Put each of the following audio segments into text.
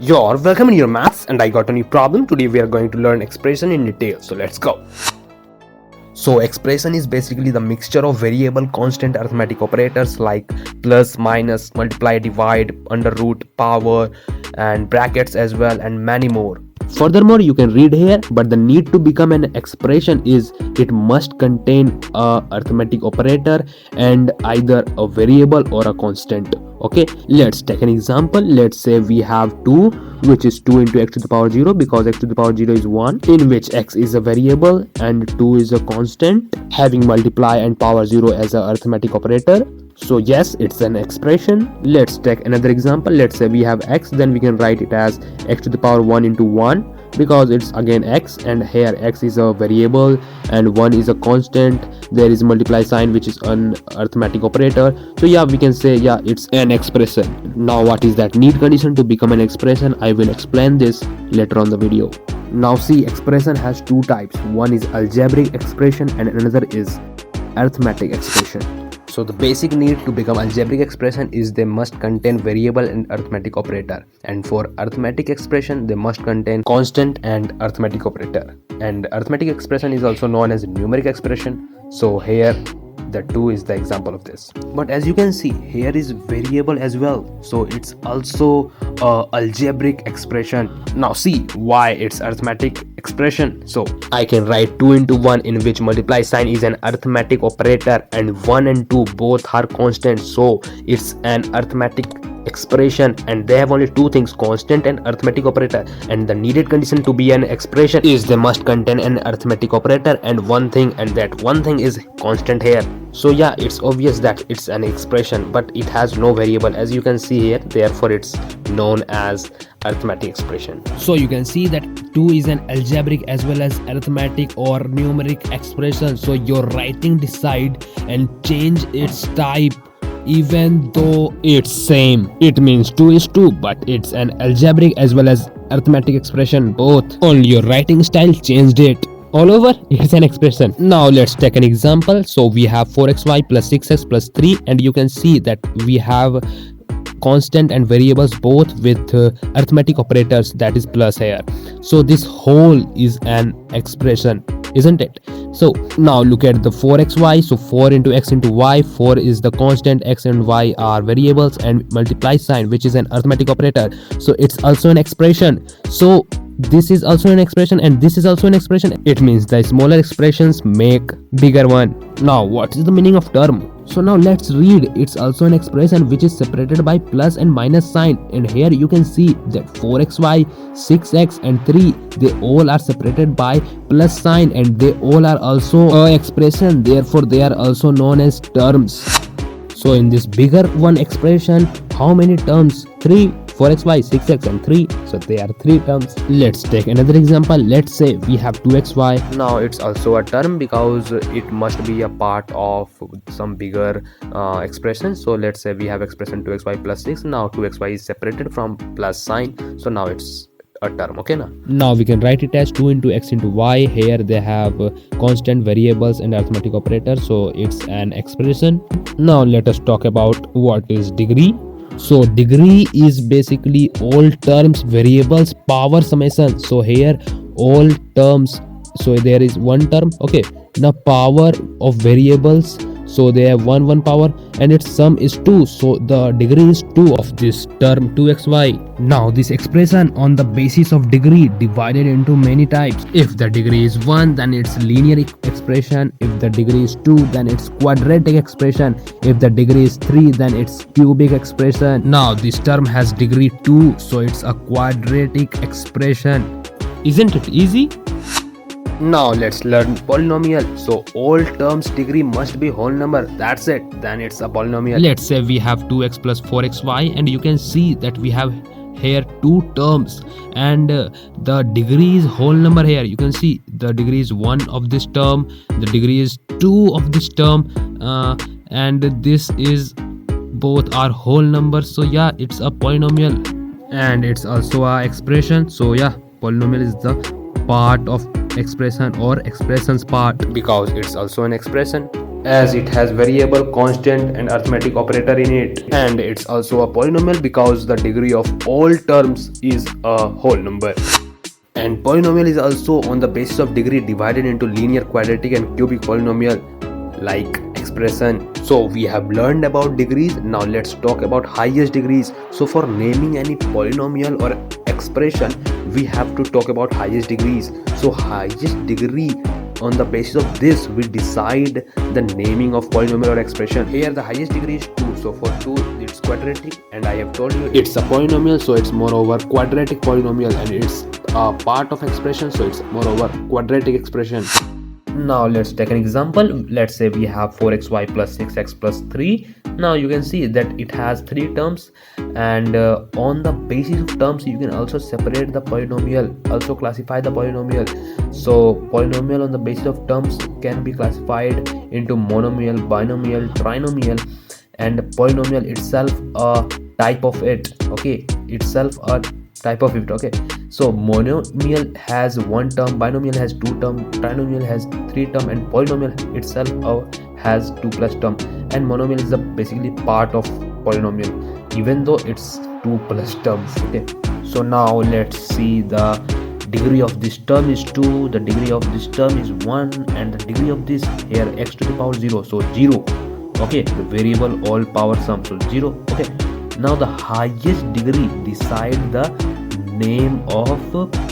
You're welcome in your maths, and I got a new problem. Today we are going to learn expression in detail. So let's go. So expression is basically the mixture of variable constant arithmetic operators like plus, minus, multiply, divide, under root, power, and brackets as well, and many more. Furthermore, you can read here, but the need to become an expression is it must contain a arithmetic operator and either a variable or a constant. Okay, let's take an example. Let's say we have 2, which is 2 into x to the power 0, because x to the power 0 is 1, in which x is a variable and 2 is a constant, having multiply and power 0 as an arithmetic operator. So yes, it's an expression. Let's take another example. Let's say we have x, then we can write it as x to the power 1 into 1, because it's again x, and here x is a variable and 1 is a constant. There is multiply sign, which is an arithmetic operator. So yeah, we can say yeah, it's an expression. Now what is that need condition to become an expression? I will explain this later on the video. Now see, expression has two types. One is algebraic expression and another is arithmetic expression. So the basic need to become algebraic expression is they must contain variable and arithmetic operator, and for arithmetic expression they must contain constant and arithmetic operator. And arithmetic expression is also known as numeric expression. So here the 2 is the example of this. But as you can see, here is variable as well, so it's also a algebraic expression. Now see why it's arithmetic expression. So I can write 2 into 1, in which multiply sign is an arithmetic operator and 1 and 2 both are constant, so it's an arithmetic expression, and they have only two things, constant and arithmetic operator, and the needed condition to be an expression is they must contain an arithmetic operator and one thing, and that one thing is constant here. So yeah, it's obvious that it's an expression, but it has no variable, as you can see here, therefore it's known as arithmetic expression. So you can see that 2 is an algebraic as well as arithmetic or numeric expression, so your writing decide and change its type. Even though it's same, it means 2 is 2, but it's an algebraic as well as arithmetic expression both, only your writing style changed it. All over, it's an expression. Now let's take an example. So we have 4xy plus 6x plus 3, and you can see that we have constant and variables both with arithmetic operators, that is plus here. So this whole is an expression, isn't it? So now look at the 4xy. So 4 into x into y, 4 is the constant, x and y are variables, and multiply sign, which is an arithmetic operator, so it's also an expression. So this is also an expression and this is also an expression. It means the smaller expressions make bigger one. Now what is the meaning of term? So now let's read. It's also an expression which is separated by plus and minus sign, and here you can see that 4xy, 6x and 3, they all are separated by plus sign, and they all are also a expression, therefore they are also known as terms. So in this bigger one expression, how many terms? 3, 4xy, 6x and 3, so they are 3 terms. Let's take another example. Let's say we have 2xy. Now it's also a term because it must be a part of some bigger expression. So let's say we have expression 2xy plus 6. Now 2xy is separated from plus sign, so now it's a term. Okay, now we can write it as 2 into x into y. Here they have constant, variables and arithmetic operator, so it's an expression. Now let us talk about what is degree. So degree is basically all terms, variables, power, summation. So here all terms, so there is one term. Okay, now power of variables, so they have one power, and its sum is 2, so the degree is 2 of this term 2xy. Now this expression on the basis of degree divided into many types. If the degree is 1, then it's linear expression. If the degree is 2, then it's quadratic expression. If the degree is 3, then it's cubic expression. Now this term has degree 2, so it's a quadratic expression. Isn't it easy? Now let's learn polynomial. So all terms degree must be whole number, that's it, then it's a polynomial. Let's say we have 2x plus 4xy, and you can see that we have here 2 terms, and the degree is whole number. Here you can see the degree is 1 of this term, the degree is 2 of this term, and this is both are whole numbers. So yeah, it's a polynomial, and it's also a expression. So yeah, polynomial is the part of expression or expressions part, because it's also an expression. as it has variable, constant and arithmetic operator in it, and it's also a polynomial because the degree of all terms is a whole number. And polynomial is also on the basis of degree divided into linear, quadratic and cubic polynomial like expression. So we have learned about degrees. Now let's talk about highest degrees. So for naming any polynomial or expression, we have to talk about highest degrees. So highest degree, on the basis of this we decide the naming of polynomial or expression. Here the highest degree is 2, so for 2 it's quadratic, and I have told you it's a polynomial, so it's moreover quadratic polynomial, and it's a part of expression, so it's moreover quadratic expression. Now let's take an example. Let's say we have 4xy plus 6x plus 3. Now you can see that it has 3 terms, and on the basis of terms you can also separate the polynomial, also classify the polynomial. So polynomial on the basis of terms can be classified into monomial, binomial, trinomial, and polynomial itself a type of it. Okay, itself a type of it. Okay, so monomial has 1 term, binomial has 2 term, trinomial has 3 term, and polynomial itself has 2 plus term. And monomial is the basically part of polynomial, even though it's 2 plus terms. Okay, so now let's see the degree of this term is 2, the degree of this term is 1, and the degree of this here x to the power 0, so 0. Okay, the variable all power sum, so 0. Okay, now the highest degree decide the name of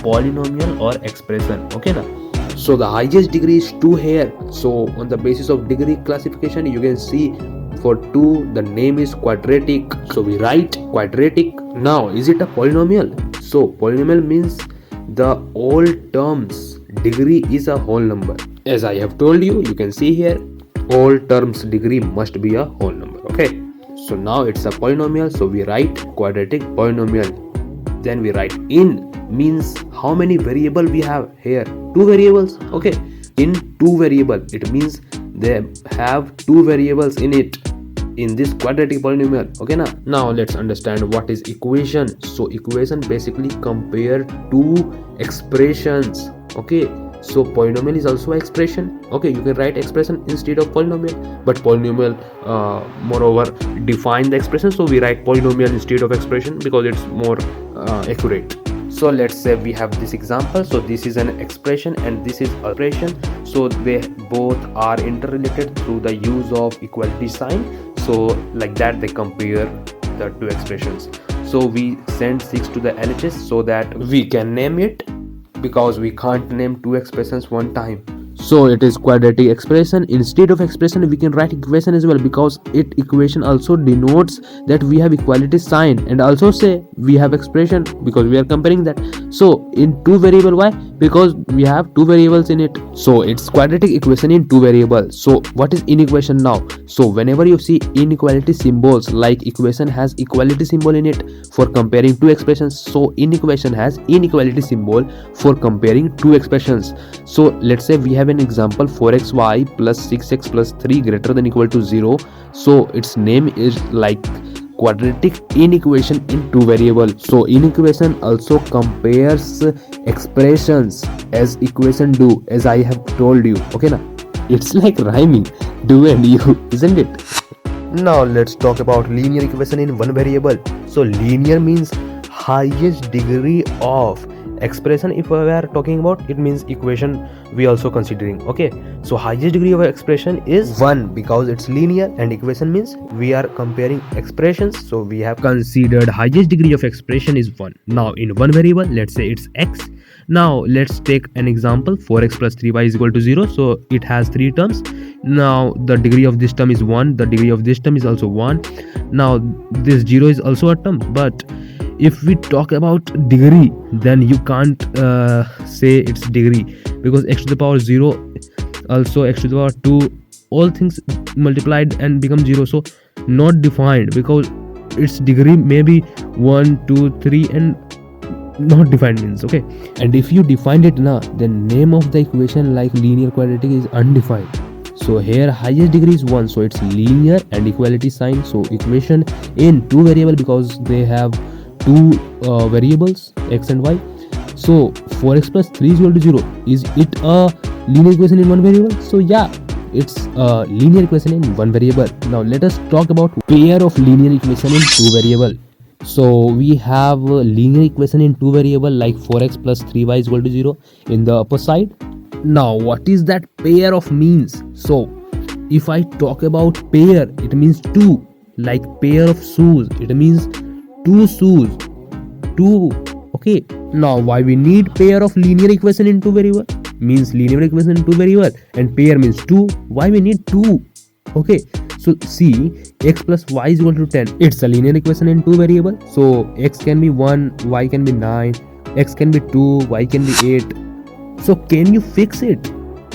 polynomial or expression. Okay now, so the highest degree is 2 here. So on the basis of degree classification you can see for 2 the name is quadratic, so we write quadratic. Now is it a polynomial? So polynomial means the all terms degree is a whole number. As I have told you, you can see here all terms degree must be a whole number. Okay, so now it's a polynomial, so we write quadratic polynomial. Then we write in means how many variable we have here, 2 variables. Okay, in 2 variable it means they have 2 variables in it in this quadratic polynomial. Okay now let's understand what is equation. So equation basically compare 2 expressions. Okay, so polynomial is also expression. Okay, you can write expression instead of polynomial, but polynomial moreover define the expression, so we write polynomial instead of expression because it's more accurate. So let's say we have this example. So this is an expression and this is operation, so they both are interrelated through the use of equality sign. So like that they compare the 2 expressions. So we send 6 to the LHS so that we can name it, because we can't name 2 expressions one time. So it is quadratic expression. Instead of expression we can write equation as well, because it equation also denotes that we have equality sign, and also say we have expression because we are comparing that. So in 2 variable, why? Because we have 2 variables in it, so it's quadratic equation in 2 variables. So what is inequation now? So whenever you see inequality symbols, like equation has equality symbol in it for comparing 2 expressions, so inequation has inequality symbol for comparing 2 expressions. So let's say we have an example 4xy plus 6x plus 3 greater than equal to 0. So its name is like quadratic inequation in 2 variables. So inequation also compares expressions as equation do, as I have told you. Okay now, it's like rhyming, do and you, isn't it? Now let's talk about linear equation in 1 variable. So linear means highest degree of expression. If we are talking about, it means equation we also considering. Okay, so highest degree of expression is 1 because it's linear, and equation means we are comparing expressions, so we have considered highest degree of expression is 1. Now in 1 variable, let's say it's x. Now let's take an example 4x plus 3y is equal to 0. So it has 3 terms. Now the degree of this term is 1, the degree of this term is also 1. Now this 0 is also a term, but if we talk about degree, then you can't say it's degree, because x to the power 0, also x to the power 2, all things multiplied and become 0, so not defined, because its degree may be 1, 2, 3 and not defined means. Okay, and if you defined it now, then name of the equation like linear quadratic is undefined. So here highest degree is 1, so it's linear and equality sign. So equation in 2 variable because they have 2 variables x and y. So 4x plus 3 is equal to 0. Is it a linear equation in 1 variable? So yeah, it's a linear equation in one variable. Now let us talk about pair of linear equation in two variable. So we have a linear equation in two variable like 4x plus 3y is equal to 0 in the upper side. Now what is that pair of means? So if I talk about pair, it means two, like pair of shoes, it means two shoes, two. Okay, now why we need pair of linear equation in two variable? Means linear equation in two variable, and pair means two. Why we need two? Okay, so see, x plus y is equal to 10. It's a linear equation in two variable. So x can be 1, y can be 9, x can be 2, y can be 8. So can you fix it?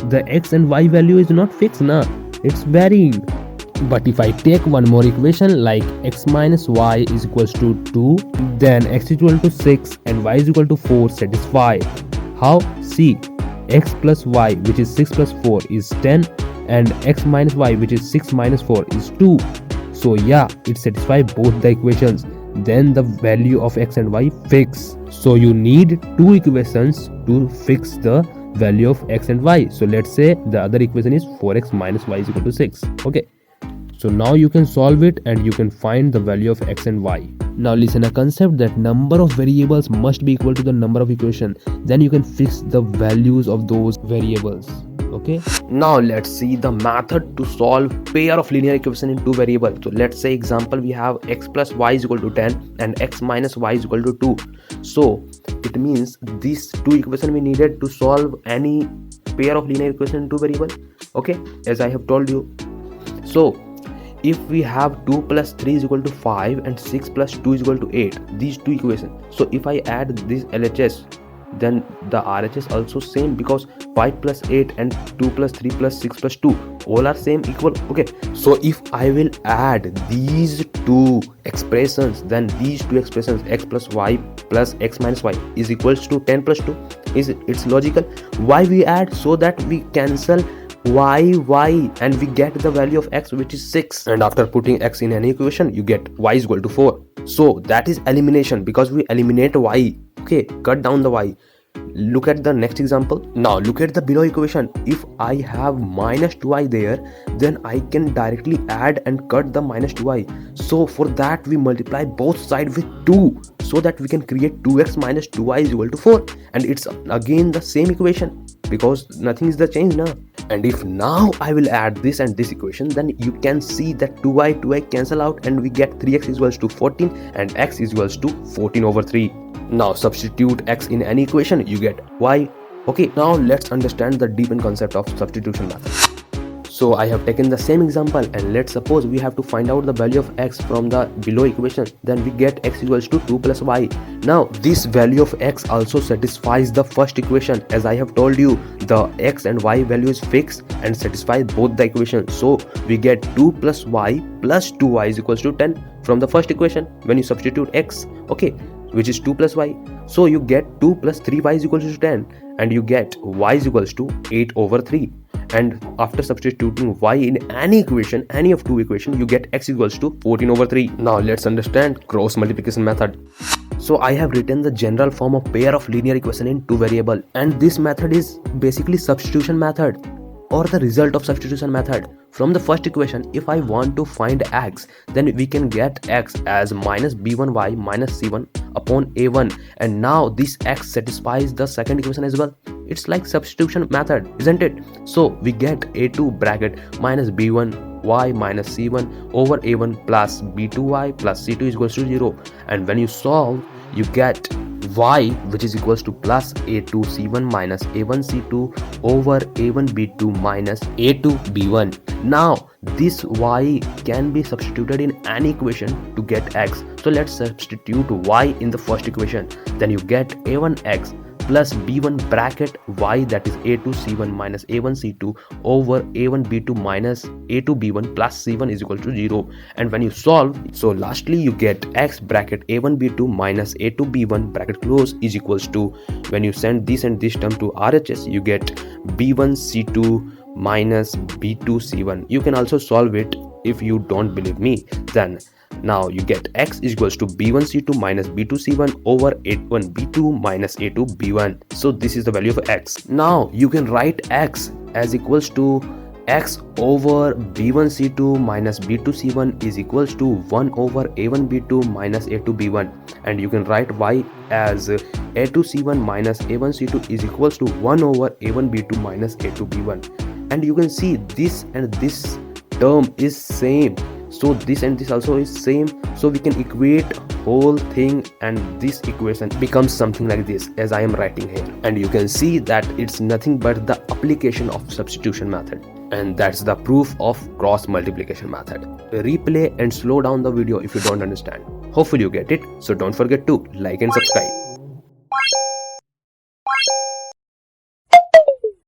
The x and y value is not fixed, na? It's varying. But if I take one more equation like x minus y is equals to 2, then x is equal to 6 and y is equal to 4 satisfy. How? See, x plus y which is 6 plus 4 is 10 and x minus y which is 6 minus 4 is 2. So yeah, it satisfies both the equations. Then the value of x and y fix. So you need two equations to fix the value of x and y. So let's say the other equation is 4x minus y is equal to 6. Okay. So now you can solve it and you can find the value of x and y. Now listen a concept that number of variables must be equal to the number of equation. Then you can fix the values of those variables. Okay. Now let's see the method to solve pair of linear equation in two variables. So let's say example we have x plus y is equal to 10 and x minus y is equal to 2. So it means these two equations we needed to solve any pair of linear equation in two variable. Okay, as I have told you. So if we have 2 plus 3 is equal to 5 and 6 plus 2 is equal to 8, these two equations. So if I add this LHS, then the RHS also same, because 5 plus 8 and 2 plus 3 plus 6 plus 2 all are same equal. Okay, so if I will add these two expressions, then these two expressions x plus y plus x minus y is equals to 10 plus 2. It's logical. Why we add? So that we cancel y and we get the value of x which is 6, and after putting x in any equation you get y is equal to 4. So that is elimination, because we eliminate y. Okay, cut down the y. Look at the next example. Now look at the below equation. If I have minus 2y there, then I can directly add and cut the minus 2y. So for that we multiply both sides with 2, so that we can create 2x minus 2y is equal to 4, and it's again the same equation, because nothing is the change now. And if now I will add this and this equation, then you can see that 2y cancel out and we get 3x is equals to 14 and x is equals to 14 over 3. Now substitute x in any equation, you get y. Okay, now let's understand the deepened concept of substitution method. So I have taken the same example, and let's suppose we have to find out the value of x from the below equation. Then we get x equals to 2 plus y. Now this value of x also satisfies the first equation. As I have told you, the x and y value is fixed and satisfies both the equations. So we get 2 plus y plus 2y is equals to 10 from the first equation when you substitute x, okay, which is 2 plus y. So you get 2 plus 3y is equals to 10, and you get y is equals to 8 over 3. And after substituting y in any equation, any of two equations, you get x equals to 14 over 3. Now let's understand cross multiplication method. So I have written the general form of pair of linear equation in two variable, and this method is basically substitution method, or the result of substitution method. From the first equation, if I want to find x, then we can get x as minus b1y minus c1 upon a1, and now this x satisfies the second equation as well. It's like substitution method, isn't it? So we get a2 bracket minus b1y minus c1 over a1 plus b2y plus c2 is equals to 0, and when you solve you get y which is equals to plus a2 c1 minus a1 c2 over a1 b2 minus a2 b1. Now this y can be substituted in any equation to get x. So let's substitute y in the first equation. Then you get a1x plus b1 bracket y, that is a2 c1 minus a1 c2 over a1 b2 minus a2 b1 plus c1 is equal to 0. And when you solve, so lastly you get x bracket a1 b2 minus a2 b1 bracket close is equals to, when you send this and this term to RHS, you get b1 c2 minus b2 c1. You can also solve it if you don't believe me. Then now you get x is equals to b1 c2 minus b2 c1 over a1 b2 minus a2 b1. So this is the value of x. Now you can write x as equals to x over b1 c2 minus b2 c1 is equals to 1 over a1 b2 minus a2 b1, and you can write y as a2 c1 minus a1 c2 is equals to 1 over a1 b2 minus a2 b1. And you can see this and this term is same, so this and this also is same, so we can equate whole thing, and this equation becomes something like this as I am writing here. And you can see that it's nothing but the application of substitution method, and that's the proof of cross multiplication method. Replay and slow down the video if you don't understand. Hopefully you get it, so don't forget to like and subscribe.